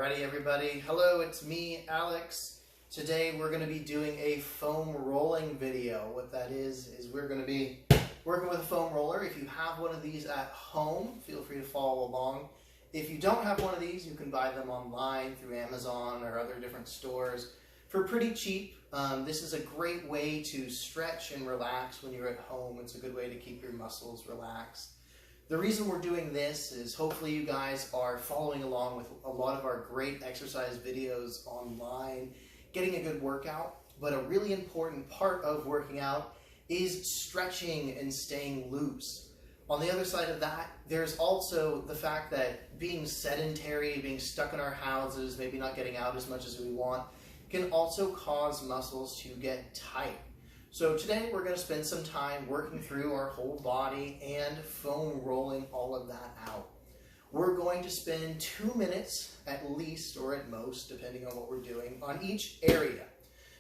Alrighty everybody, hello, it's me, Alex. Today we're going to be doing a foam rolling video. What that is we're going to be working with a foam roller. If you have one of these at home, feel free to follow along. If you don't have one of these, you can buy them online through Amazon or other different stores for pretty cheap. This is a great way to stretch and relax when you're at home. It's a good way to keep your muscles relaxed. The reason we're doing this is hopefully you guys are following along with a lot of our great exercise videos online, getting a good workout, but a really important part of working out is stretching and staying loose. On the other side of that, there's also the fact that being sedentary, being stuck in our houses, maybe not getting out as much as we want, can also cause muscles to get tight. So today we're going to spend some time working through our whole body and foam rolling all of that out. We're going to spend 2 minutes at least, or at most, depending on what we're doing, on each area.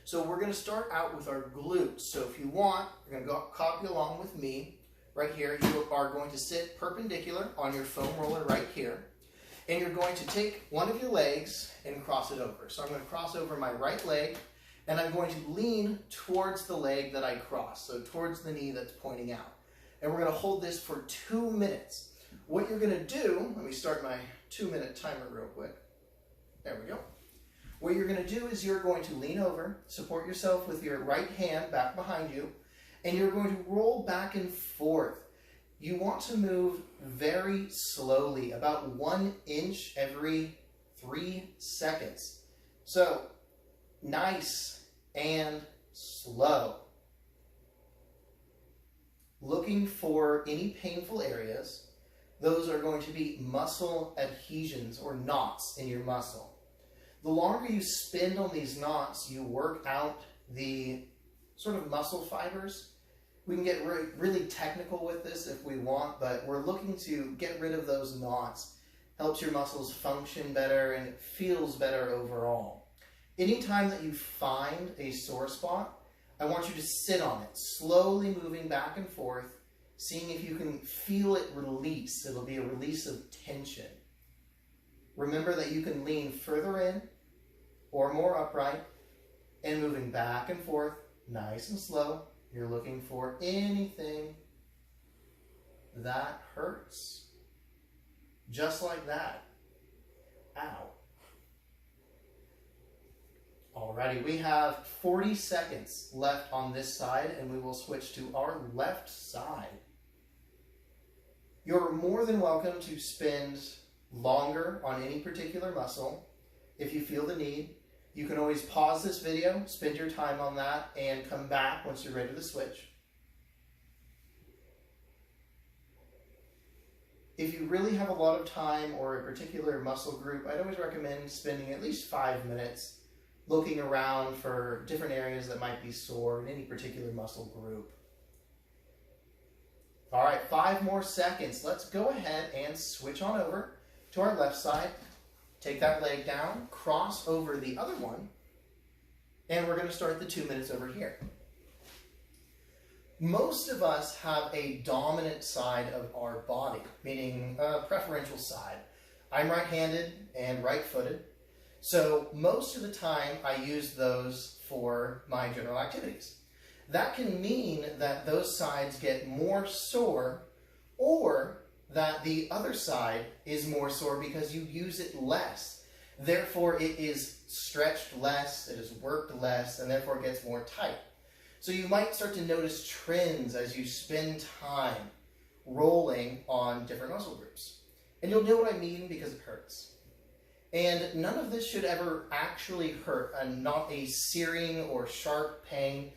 So we're going to start out with our glutes. So if you want, you're going to copy along with me. Right here, you are going to sit perpendicular on your foam roller right here. And you're going to take one of your legs and cross it over. So I'm going to cross over my right leg, and I'm going to lean towards the leg that I crossed, so towards the knee that's pointing out. And we're going to hold this for 2 minutes. What you're going to do, let me start my 2-minute timer real quick. There we go. What you're going to do is you're going to lean over, support yourself with your right hand back behind you, and you're going to roll back and forth. You want to move very slowly, about 1 inch every 3 seconds. So, nice and slow. Looking for any painful areas. Those are going to be muscle adhesions or knots in your muscle. The longer you spend on these knots, you work out the sort of muscle fibers. We can get really technical with this if we want, but we're looking to get rid of those knots. Helps your muscles function better and it feels better overall. Anytime that you find a sore spot, I want you to sit on it, slowly moving back and forth, seeing if you can feel it release. It'll be a release of tension. Remember that you can lean further in or more upright and moving back and forth, nice and slow. You're looking for anything that hurts. Just like that. Ow. Alrighty, we have 40 seconds left on this side, and we will switch to our left side. You're more than welcome to spend longer on any particular muscle if you feel the need. You can always pause this video, spend your time on that, and come back once you're ready to switch. If you really have a lot of time or a particular muscle group, I'd always recommend spending at least 5 minutes looking around for different areas that might be sore in any particular muscle group. All right, 5 more seconds. Let's go ahead and switch on over to our left side. Take that leg down, cross over the other one, and we're going to start the 2 minutes over here. Most of us have a dominant side of our body, meaning a preferential side. I'm right-handed and right-footed. So most of the time I use those for my general activities. That can mean that those sides get more sore, or that the other side is more sore because you use it less. Therefore it is stretched less, it is worked less, and therefore it gets more tight. So you might start to notice trends as you spend time rolling on different muscle groups. And you'll know what I mean because it hurts. And none of this should ever actually hurt, and not a searing or sharp pain.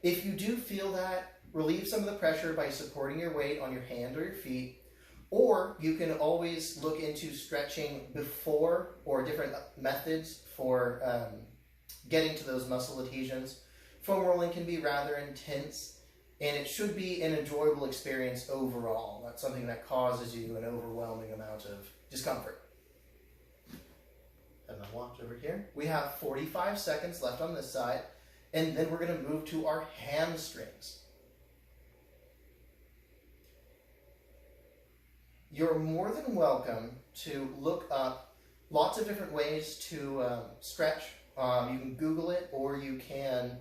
If you do feel that, relieve some of the pressure by supporting your weight on your hand or your feet, or you can always look into stretching before or different methods for getting to those muscle adhesions. Foam rolling can be rather intense, and it should be an enjoyable experience overall, not something that causes you an overwhelming amount of discomfort. And my watch over here. We have 45 seconds left on this side, and then we're going to move to our hamstrings. You're more than welcome to look up Lots of different ways to stretch. You can Google it, or you can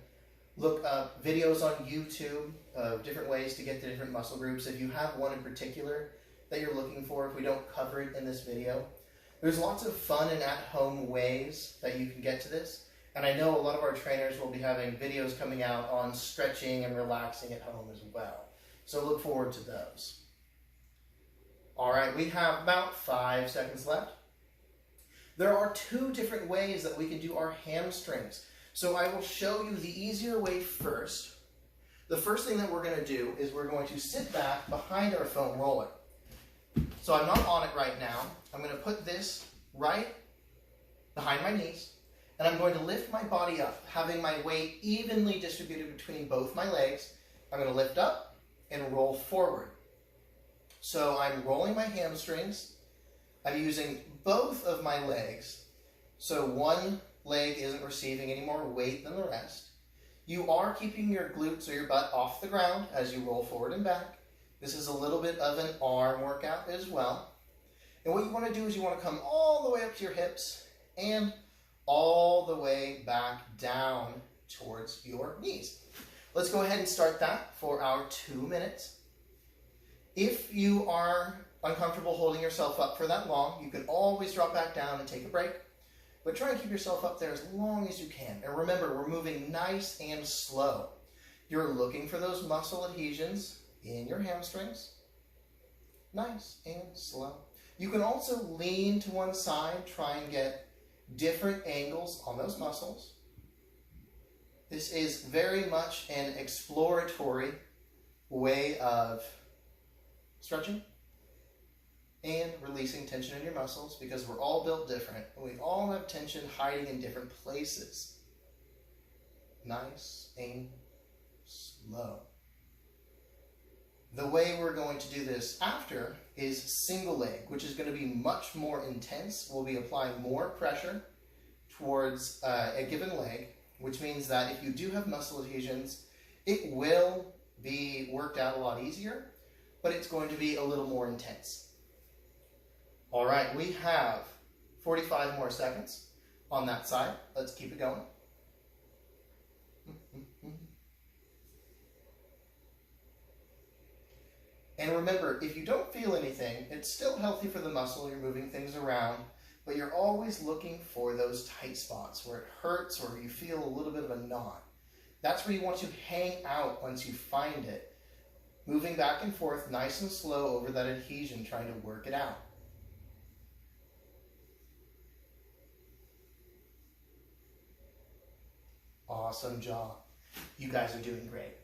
look up videos on YouTube of different ways to get to different muscle groups. If you have one in particular that you're looking for, if we don't cover it in this video, there's lots of fun and at-home ways that you can get to this. And I know a lot of our trainers will be having videos coming out on stretching and relaxing at home as well. So look forward to those. All right, we have about 5 seconds left. There are 2 different ways that we can do our hamstrings. So I will show you the easier way first. The first thing that we're going to do is we're going to sit back behind our foam roller. So I'm not on it right now. I'm going to put this right behind my knees, and I'm going to lift my body up, having my weight evenly distributed between both my legs. I'm going to lift up and roll forward. So I'm rolling my hamstrings. I'm using both of my legs, so one leg isn't receiving any more weight than the rest. You are keeping your glutes or your butt off the ground as you roll forward and back. This is a little bit of an arm workout as well. And what you want to do is you want to come all the way up to your hips and all the way back down towards your knees. Let's go ahead and start that for our 2 minutes. If you are uncomfortable holding yourself up for that long, you can always drop back down and take a break. But try and keep yourself up there as long as you can. And remember, we're moving nice and slow. You're looking for those muscle adhesions in your hamstrings. Nice and slow. You can also lean to one side, try and get different angles on those muscles. This is very much an exploratory way of stretching and releasing tension in your muscles, because we're all built different and we all have tension hiding in different places. Nice and slow. The way we're going to do this after is single leg, which is going to be much more intense. We'll be applying more pressure towards a given leg, which means that if you do have muscle adhesions, it will be worked out a lot easier, but it's going to be a little more intense. All right, we have 45 more seconds on that side. Let's keep it going. And remember, if you don't feel anything, it's still healthy for the muscle. You're moving things around, but you're always looking for those tight spots where it hurts or you feel a little bit of a knot. That's where you want to hang out once you find it. Moving back and forth nice and slow over that adhesion, trying to work it out. Awesome job. You guys are doing great.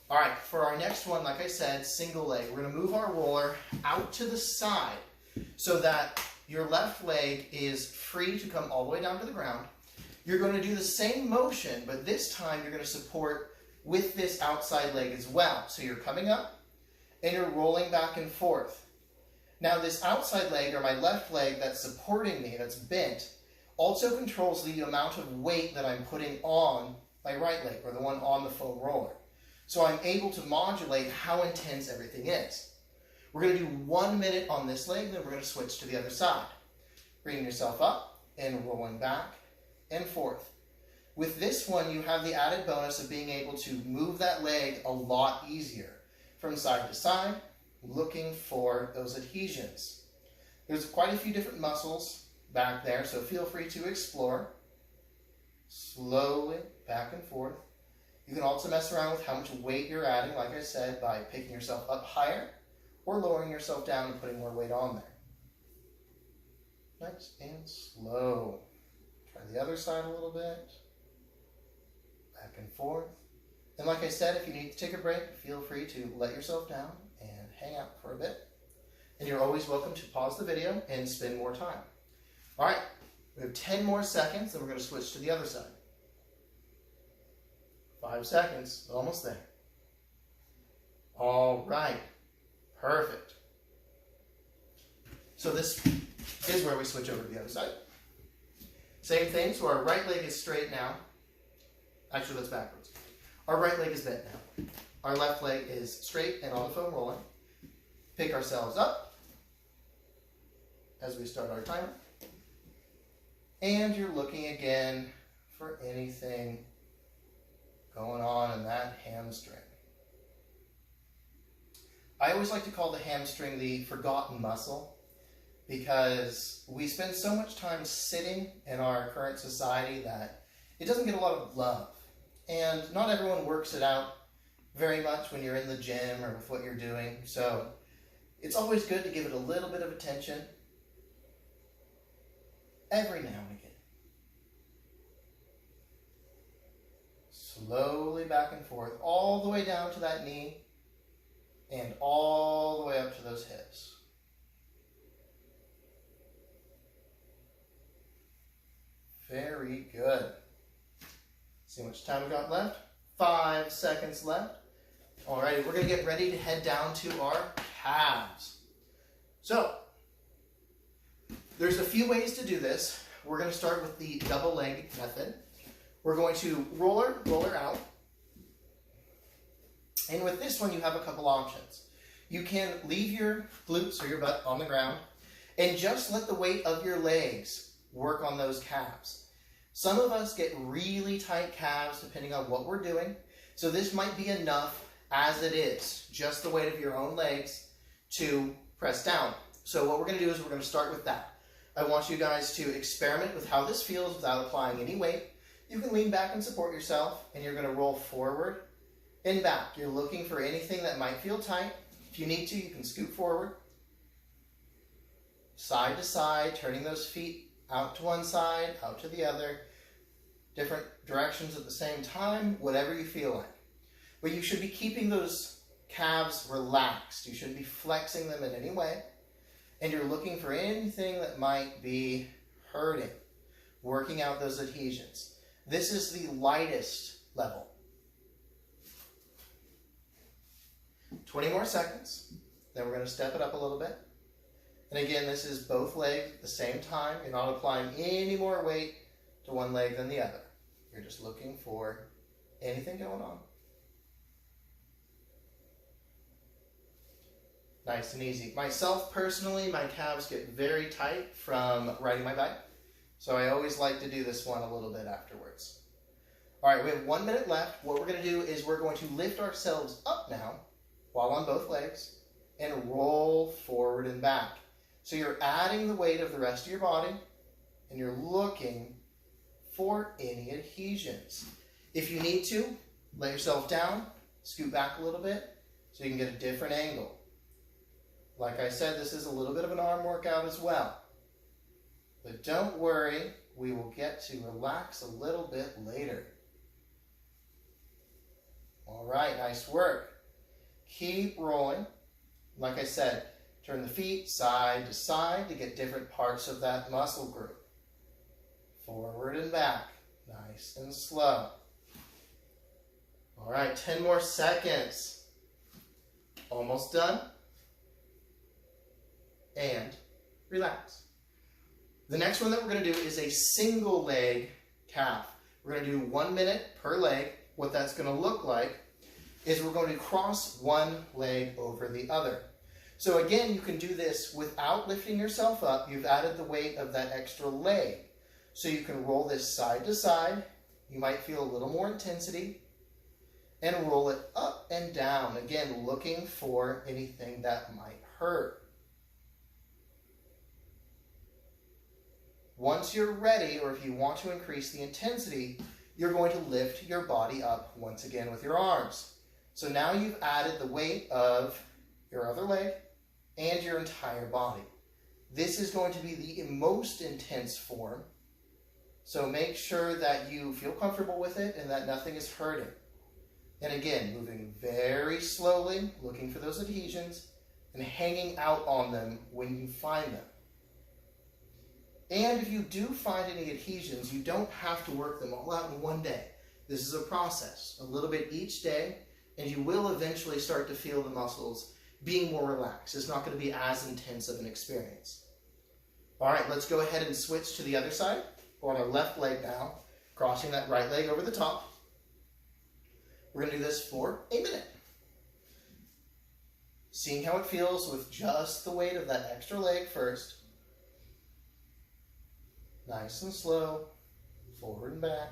All right, for our next one, like I said, single leg. We're going to move our roller out to the side so that your left leg is free to come all the way down to the ground. You're going to do the same motion, but this time you're going to support with this outside leg as well. So you're coming up and you're rolling back and forth. Now this outside leg, or my left leg that's supporting me, that's bent, also controls the amount of weight that I'm putting on my right leg, or the one on the foam roller. So I'm able to modulate how intense everything is. We're going to do 1 minute on this leg, then we're going to switch to the other side. Bringing yourself up and rolling back and forth. With this one, you have the added bonus of being able to move that leg a lot easier from side to side, looking for those adhesions. There's quite a few different muscles back there, so feel free to explore. Slowly back and forth. You can also mess around with how much weight you're adding, like I said, by picking yourself up higher or lowering yourself down and putting more weight on there. Nice and slow. Try the other side a little bit. Back and forth. And like I said, if you need to take a break, feel free to let yourself down and hang out for a bit. And you're always welcome to pause the video and spend more time. All right, we have 10 more seconds, and we're going to switch to the other side. 5 seconds, almost there. All right, perfect. So this is where we switch over to the other side. Same thing, so our right leg is straight now. Actually, that's backwards. Our right leg is bent now. Our left leg is straight and on the foam roller. Pick ourselves up as we start our timer. And you're looking again for anything going on in that hamstring. I always like to call the hamstring the forgotten muscle because we spend so much time sitting in our current society that it doesn't get a lot of love. And not everyone works it out very much when you're in the gym or with what you're doing. So it's always good to give it a little bit of attention every now and again. Slowly back and forth, all the way down to that knee and all the way up to those hips. Very good. See how much time we got left? 5 seconds left. Alrighty, we're going to get ready to head down to our calves. So, there's a few ways to do this. We're going to start with the double leg method. We're going to roller out. And with this one, you have a couple options. You can leave your glutes or your butt on the ground and just let the weight of your legs work on those calves. Some of us get really tight calves depending on what we're doing. So this might be enough as it is, just the weight of your own legs to press down. So what we're going to do is we're going to start with that. I want you guys to experiment with how this feels without applying any weight. You can lean back and support yourself, and you're going to roll forward and back. You're looking for anything that might feel tight. If you need to, you can scoot forward, side to side, turning those feet out to one side, out to the other, different directions at the same time, whatever you feel like. But you should be keeping those calves relaxed. You shouldn't be flexing them in any way. And you're looking for anything that might be hurting, working out those adhesions. This is the lightest level. 20 more seconds. Then we're going to step it up a little bit. And again, this is both legs at the same time. You're not applying any more weight to one leg than the other. You're just looking for anything going on. Nice and easy. Myself, personally, my calves get very tight from riding my bike. So I always like to do this one a little bit afterwards. All right, we have 1 minute left. What we're going to do is we're going to lift ourselves up now while on both legs and roll forward and back. So you're adding the weight of the rest of your body and you're looking for any adhesions. If you need to, let yourself down, scoot back a little bit so you can get a different angle. Like I said, this is a little bit of an arm workout as well. But don't worry, we will get to relax a little bit later. All right, nice work. Keep rolling. Like I said, turn the feet side to side to get different parts of that muscle group. Forward and back, nice and slow. All right, 10 more seconds. Almost done. And relax. The next one that we're going to do is a single leg calf. We're going to do 1 minute per leg. What that's going to look like is we're going to cross one leg over the other. So again, you can do this without lifting yourself up. You've added the weight of that extra leg. So you can roll this side to side. You might feel a little more intensity. And roll it up and down. Again, looking for anything that might hurt. Once you're ready, or if you want to increase the intensity, you're going to lift your body up once again with your arms. So now you've added the weight of your other leg and your entire body. This is going to be the most intense form. So make sure that you feel comfortable with it and that nothing is hurting. And again, moving very slowly, looking for those adhesions and hanging out on them when you find them. And if you do find any adhesions, you don't have to work them all out in one day. This is a process, a little bit each day, and you will eventually start to feel the muscles being more relaxed. It's not going to be as intense of an experience. All right, let's go ahead and switch to the other side. We're on our left leg now, crossing that right leg over the top. We're going to do this for a minute. Seeing how it feels with just the weight of that extra leg first. Nice and slow, forward and back.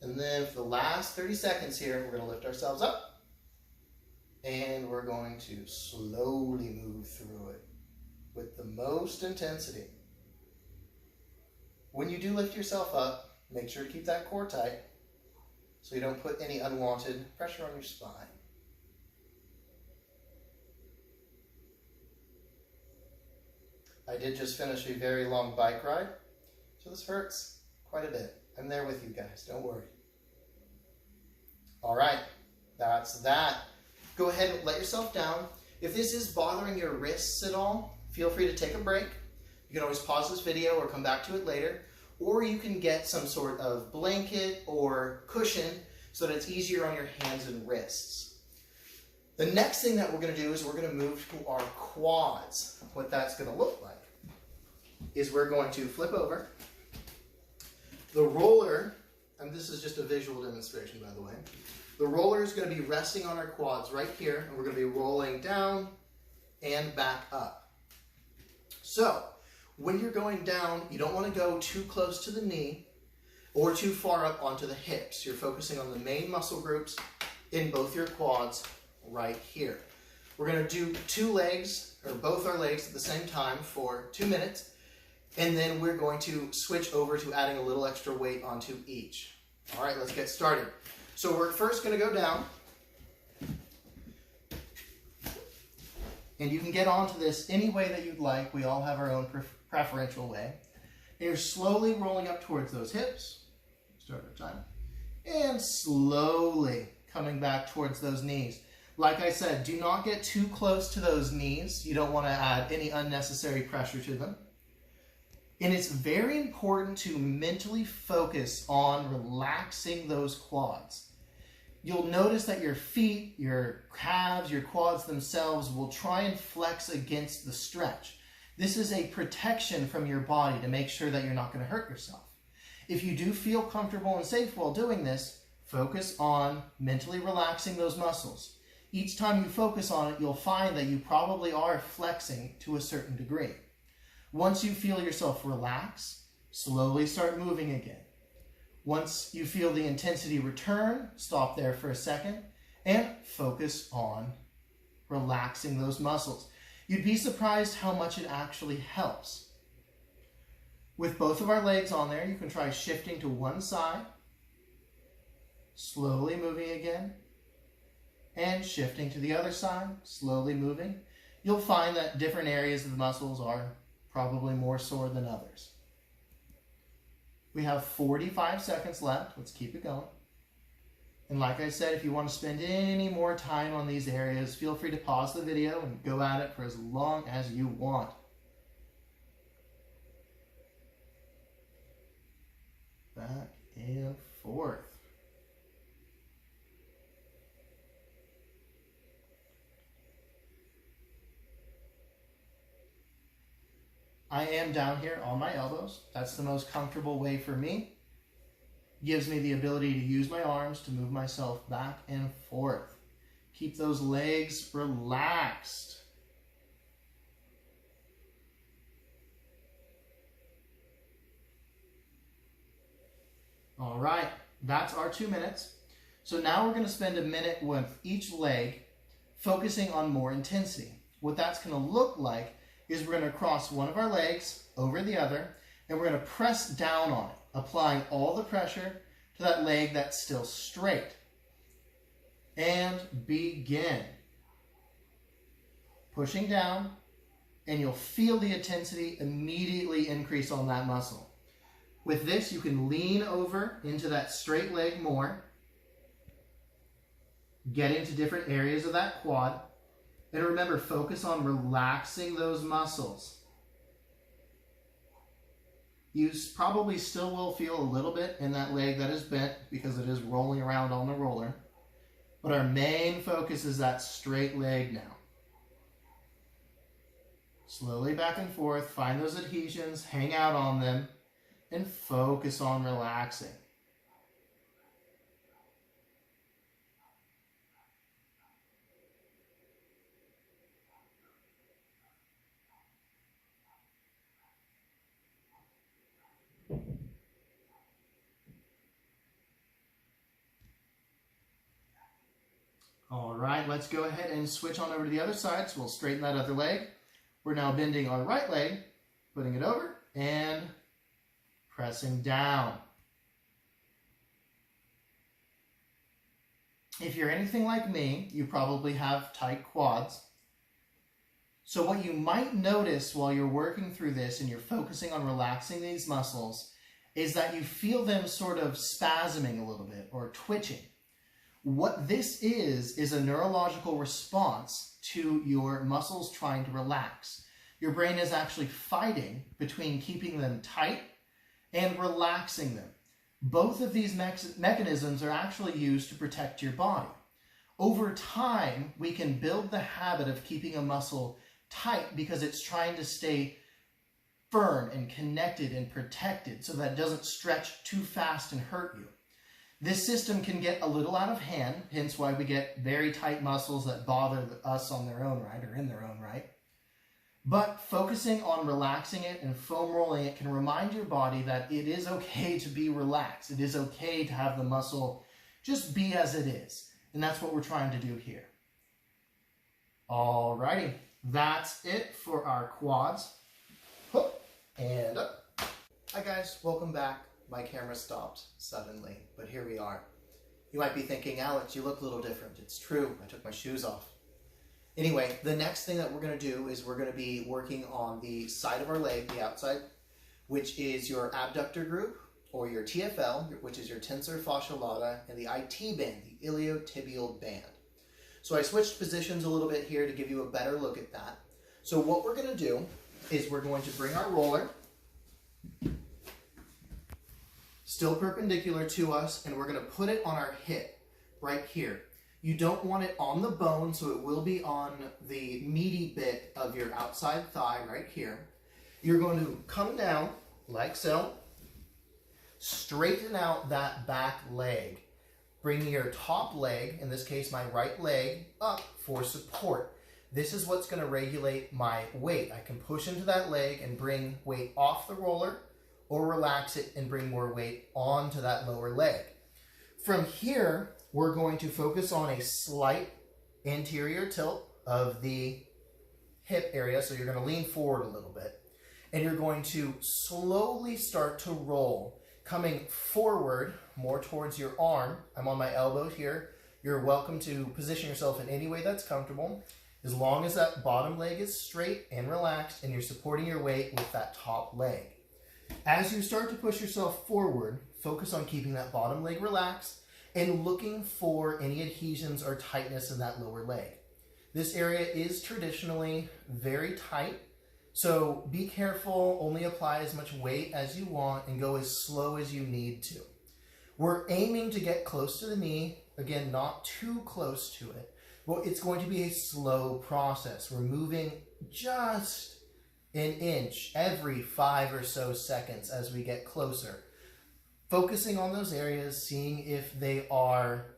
And then for the last 30 seconds here, we're going to lift ourselves up and we're going to slowly move through it with the most intensity. When you do lift yourself up, make sure to keep that core tight so you don't put any unwanted pressure on your spine. I did just finish a very long bike ride, so this hurts quite a bit. I'm there with you guys, don't worry. All right, that's that. Go ahead and let yourself down. If this is bothering your wrists at all, feel free to take a break. You can always pause this video or come back to it later, or you can get some sort of blanket or cushion so that it's easier on your hands and wrists. The next thing that we're going to do is we're going to move to our quads. What that's going to look like is we're going to flip over. The roller, and this is just a visual demonstration by the way, the roller is going to be resting on our quads right here, and we're going to be rolling down and back up. So, when you're going down, you don't want to go too close to the knee or too far up onto the hips. You're focusing on the main muscle groups in both your quads right here. We're going to do two legs, or both our legs at the same time for 2 minutes, and then we're going to switch over to adding a little extra weight onto each. All right, let's get started. So we're first going to go down, and you can get onto this any way that you'd like. We all have our own preferential way. And you're slowly rolling up towards those hips. Start our time. And slowly coming back towards those knees. Like I said, do not get too close to those knees. You don't want to add any unnecessary pressure to them. And it's very important to mentally focus on relaxing those quads. You'll notice that your feet, your calves, your quads themselves will try and flex against the stretch. This is a protection from your body to make sure that you're not going to hurt yourself. If you do feel comfortable and safe while doing this, focus on mentally relaxing those muscles. Each time you focus on it, you'll find that you probably are flexing to a certain degree. Once you feel yourself relax, slowly start moving again. Once you feel the intensity return, stop there for a second and focus on relaxing those muscles. You'd be surprised how much it actually helps. With both of our legs on there, you can try shifting to one side, slowly moving again, and shifting to the other side, slowly moving. You'll find that different areas of the muscles are probably more sore than others. We have 45 seconds left. Let's keep it going. And like I said, if you want to spend any more time on these areas, feel free to pause the video and go at it for as long as you want. Back and forth. I am down here on my elbows. That's the most comfortable way for me. Gives me the ability to use my arms to move myself back and forth. Keep those legs relaxed. All right, that's our 2 minutes. So now we're going to spend a minute with each leg focusing on more intensity. What that's going to look like is we're going to cross one of our legs over the other, and we're going to press down on it, applying all the pressure to that leg that's still straight. And begin. Pushing down, and you'll feel the intensity immediately increase on that muscle. With this, you can lean over into that straight leg more, get into different areas of that quad. And remember, focus on relaxing those muscles. You probably still will feel a little bit in that leg that is bent because it is rolling around on the roller. But our main focus is that straight leg now. Slowly back and forth, find those adhesions, hang out on them, and focus on relaxing. All right, let's go ahead and switch on over to the other side. So we'll straighten that other leg. We're now bending our right leg, putting it over and pressing down. If you're anything like me, you probably have tight quads. So what you might notice while you're working through this and you're focusing on relaxing these muscles is that you feel them sort of spasming a little bit or twitching. What this is a neurological response to your muscles trying to relax. Your brain is actually fighting between keeping them tight and relaxing them. Both of these mechanisms are actually used to protect your body. Over time, we can build the habit of keeping a muscle tight because it's trying to stay firm and connected and protected so that it doesn't stretch too fast and hurt you. This system can get a little out of hand, hence why we get very tight muscles that bother us on their own right or in their own right. But focusing on relaxing it and foam rolling it can remind your body that it is okay to be relaxed. It is okay to have the muscle just be as it is. And that's what we're trying to do here. Alrighty, that's it for our quads. Hook and up. Hi guys, welcome back. My camera stopped suddenly, but here we are. You might be thinking, Alex, you look a little different. It's true, I took my shoes off. Anyway, the next thing that we're going to do is we're going to be working on the side of our leg, the outside, which is your abductor group, or your TFL, which is your tensor fasciae lata, and the IT band, the iliotibial band. So I switched positions a little bit here to give you a better look at that. So what we're going to do is we're going to bring our roller still perpendicular to us, and we're going to put it on our hip right here. You don't want it on the bone, so it will be on the meaty bit of your outside thigh right here. You're going to come down like so, straighten out that back leg, bringing your top leg, in this case my right leg, up for support. This is what's going to regulate my weight. I can push into that leg and bring weight off the roller, or relax it and bring more weight onto that lower leg. From here, we're going to focus on a slight anterior tilt of the hip area. So you're going to lean forward a little bit. And you're going to slowly start to roll, coming forward more towards your arm. I'm on my elbow here. You're welcome to position yourself in any way that's comfortable, as long as that bottom leg is straight and relaxed and you're supporting your weight with that top leg. As you start to push yourself forward, focus on keeping that bottom leg relaxed and looking for any adhesions or tightness in that lower leg. This area is traditionally very tight, so be careful, only apply as much weight as you want and go as slow as you need to. We're aiming to get close to the knee, again, not too close to it. Well, it's going to be a slow process. We're moving just an inch every 5 or so seconds as we get closer. Focusing on those areas, seeing if they are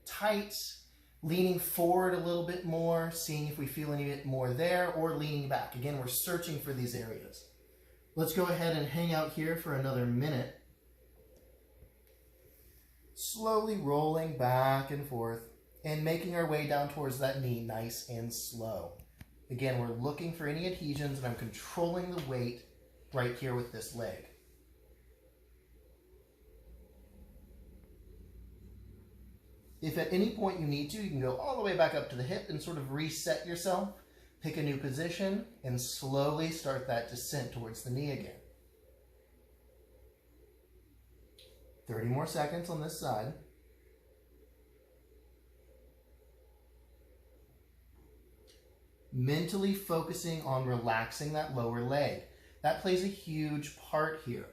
tight, leaning forward a little bit more, seeing if we feel any bit more there, or leaning back. Again, we're searching for these areas. Let's go ahead and hang out here for another minute. Slowly rolling back and forth and making our way down towards that knee nice and slow. Again, we're looking for any adhesions, and I'm controlling the weight right here with this leg. If at any point you need to, you can go all the way back up to the hip and sort of reset yourself, pick a new position, and slowly start that descent towards the knee again. 30 more seconds on this side. Mentally focusing on relaxing that lower leg. That plays a huge part here.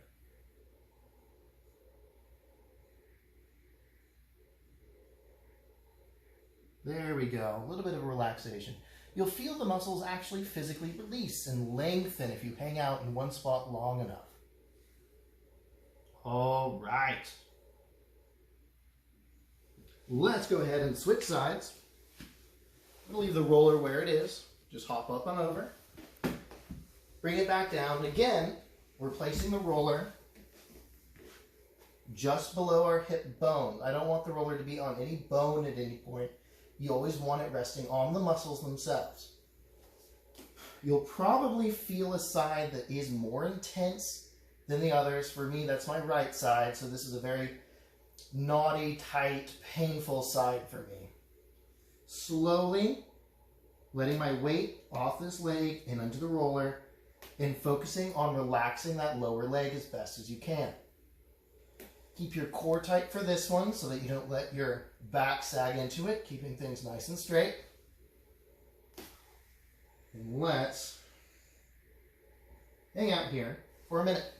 There we go, a little bit of relaxation. You'll feel the muscles actually physically release and lengthen if you hang out in one spot long enough. All right. Let's go ahead and switch sides. I'm going to leave the roller where it is. Just hop up and over. Bring it back down. And again, we're placing the roller just below our hip bone. I don't want the roller to be on any bone at any point. you always want it resting on the muscles themselves. You'll probably feel a side that is more intense than the others. For me, that's my right side, so this is a very knotty, tight, painful side for me. Slowly letting my weight off this leg and onto the roller and focusing on relaxing that lower leg as best as you can. Keep your core tight for this one so that you don't let your back sag into it, keeping things nice and straight. And let's hang out here for a minute.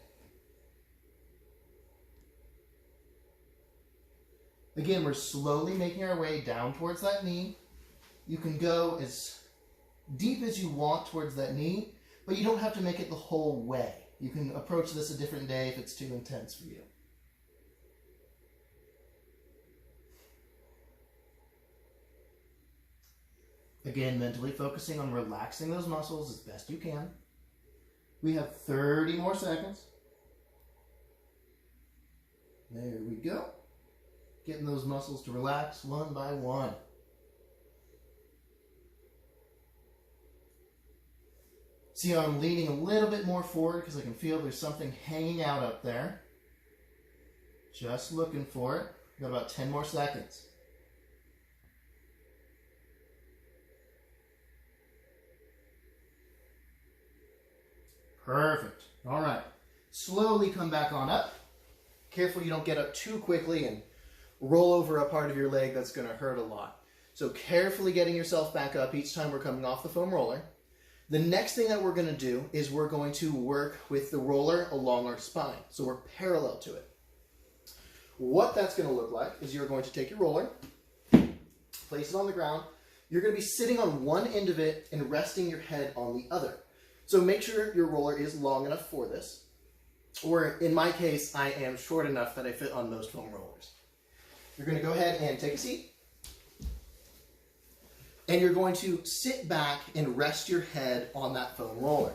Again, we're slowly making our way down towards that knee. You can go as deep as you want towards that knee, but you don't have to make it the whole way. You can approach this a different day if it's too intense for you. Again, mentally focusing on relaxing those muscles as best you can. We have 30 more seconds. There we go. Getting those muscles to relax one by one. See how I'm leaning a little bit more forward because I can feel there's something hanging out up there. Just looking for it. Got about 10 more seconds. Perfect. All right. Slowly come back on up. Careful you don't get up too quickly and roll over a part of your leg that's going to hurt a lot. So carefully getting yourself back up each time we're coming off the foam roller. The next thing that we're going to do is we're going to work with the roller along our spine. So we're parallel to it. What that's going to look like is you're going to take your roller, place it on the ground. You're going to be sitting on one end of it and resting your head on the other. So make sure your roller is long enough for this. Or in my case, I am short enough that I fit on most foam rollers. You're going to go ahead and take a seat. And you're going to sit back and rest your head on that foam roller.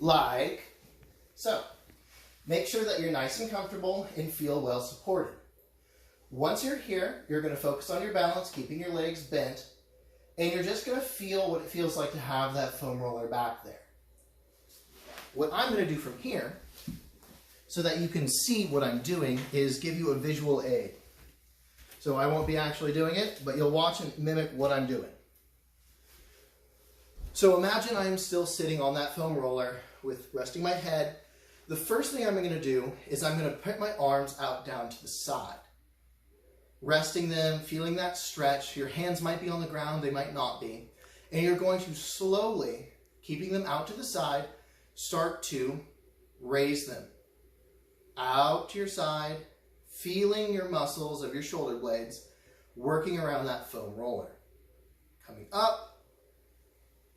Like so. Make sure that you're nice and comfortable and feel well supported. Once you're here, you're going to focus on your balance, keeping your legs bent. And you're just going to feel what it feels like to have that foam roller back there. What I'm going to do from here, so that you can see what I'm doing, is give you a visual aid. So I won't be actually doing it, but you'll watch and mimic what I'm doing. So imagine I am still sitting on that foam roller with resting my head. The first thing I'm going to do is I'm going to put my arms out down to the side. Resting them, feeling that stretch. Your hands might be on the ground, they might not be. And you're going to slowly, keeping them out to the side, start to raise them out to your side, feeling your muscles of your shoulder blades working around that foam roller. Coming up,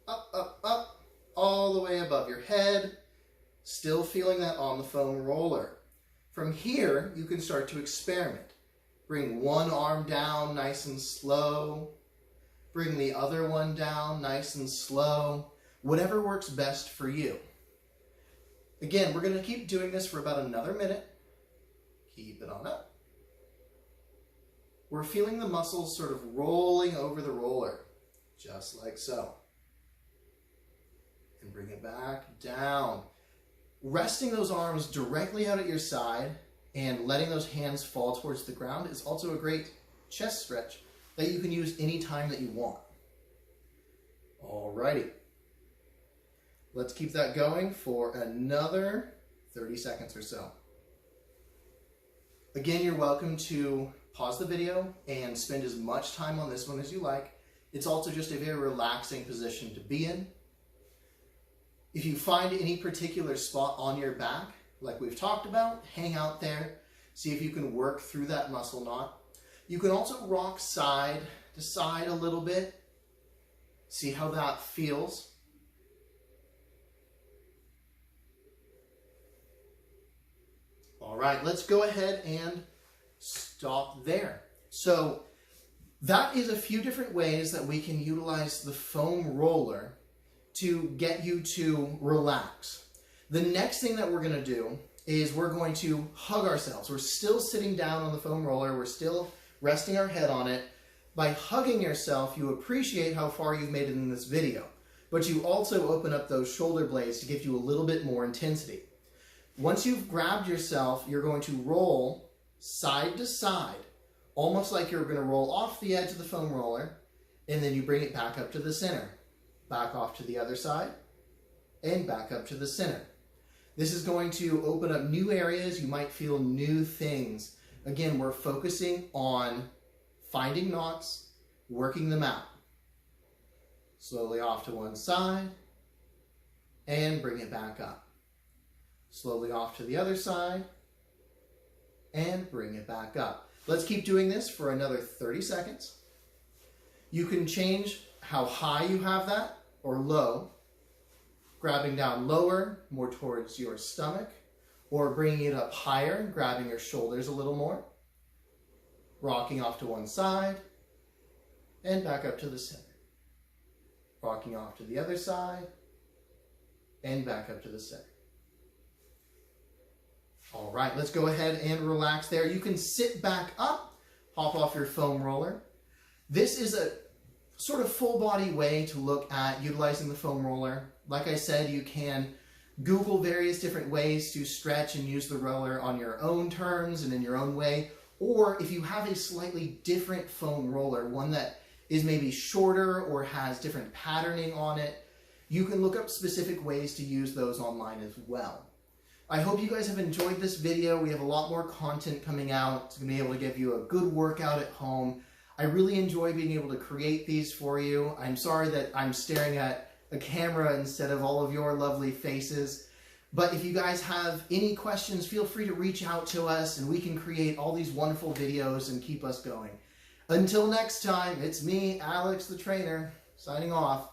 up, up, up, all the way above your head, still feeling that on the foam roller. From here, you can start to experiment. Bring one arm down nice and slow. Bring the other one down nice and slow. Whatever works best for you. Again, we're going to keep doing this for about another minute. Keep it on up. We're feeling the muscles sort of rolling over the roller, just like so. And bring it back down. Resting those arms directly out at your side and letting those hands fall towards the ground is also a great chest stretch that you can use any time that you want. Alrighty. Let's keep that going for another 30 seconds or so. Again, you're welcome to pause the video and spend as much time on this one as you like. It's also just a very relaxing position to be in. If you find any particular spot on your back, like we've talked about, hang out there. See if you can work through that muscle knot. You can also rock side to side a little bit. See how that feels. All right, let's go ahead and stop there. So that is a few different ways that we can utilize the foam roller to get you to relax. The next thing that we're going to do is we're going to hug ourselves. We're still sitting down on the foam roller. We're still resting our head on it, By hugging yourself, you appreciate how far you've made it in this video, but you also open up those shoulder blades to give you a little bit more intensity. Once you've grabbed yourself, you're going to roll side to side, almost like you're going to roll off the edge of the foam roller, and then you bring it back up to the center. Back off to the other side, and back up to the center. This is going to open up new areas. You might feel new things. Again, we're focusing on finding knots, working them out. Slowly off to one side, and bring it back up. Slowly off to the other side, and bring it back up. Let's keep doing this for another 30 seconds. You can change how high you have that, or low, grabbing down lower, more towards your stomach, or bringing it up higher, grabbing your shoulders a little more, rocking off to one side, and back up to the center. Rocking off to the other side, and back up to the center. All right, let's go ahead and relax there. You can sit back up, hop off your foam roller. This is a sort of full body way to look at utilizing the foam roller. Like I said, you can Google various different ways to stretch and use the roller on your own terms and in your own way. Or if you have a slightly different foam roller, one that is maybe shorter or has different patterning on it, you can look up specific ways to use those online as well. I hope you guys have enjoyed this video. We have a lot more content coming out. It's going to be able to give you a good workout at home. I really enjoy being able to create these for you. I'm sorry that I'm staring at a camera instead of all of your lovely faces. But if you guys have any questions, feel free to reach out to us and we can create all these wonderful videos and keep us going. Until next time, it's me, Alex the trainer, signing off.